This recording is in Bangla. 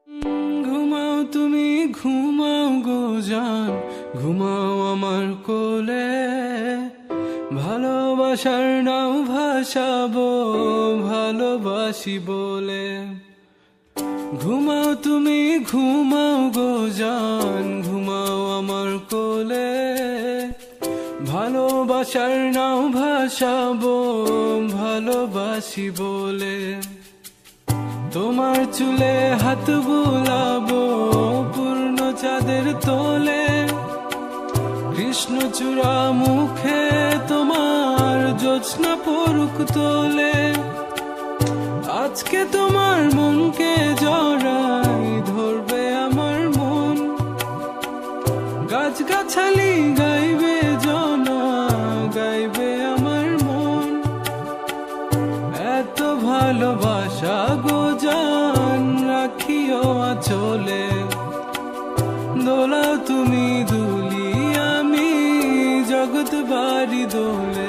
ঘুমাও তুমি ঘুমাও গো জান, ঘুমাও আমার কোলে, ভালোবাসার নাও ভাসাবো ভালোবাসি বলে। ঘুমাও তুমি ঘুমাও গো জান, ঘুমাও আমার কোলে, ভালোবাসার নাও ভাসাবো ভালোবাসি বলে। তোমার চুলে হাত বুলাবো পূর্ণ চাঁদের তোলে, কৃষ্ণচূড়া মুখে তোমার জ্যোৎস্না পড়ুক তোলে। আজকে তোমার মনকে জড়াই ধরবে আমার মন, গাছগাছালি গাইবে জনা গাইবে আমার মন। এত ভালোবাসা গো জান রাখিও আঁচলে, দোলাও তুমি দুলি আমি জগৎ বাড়ি দোলে।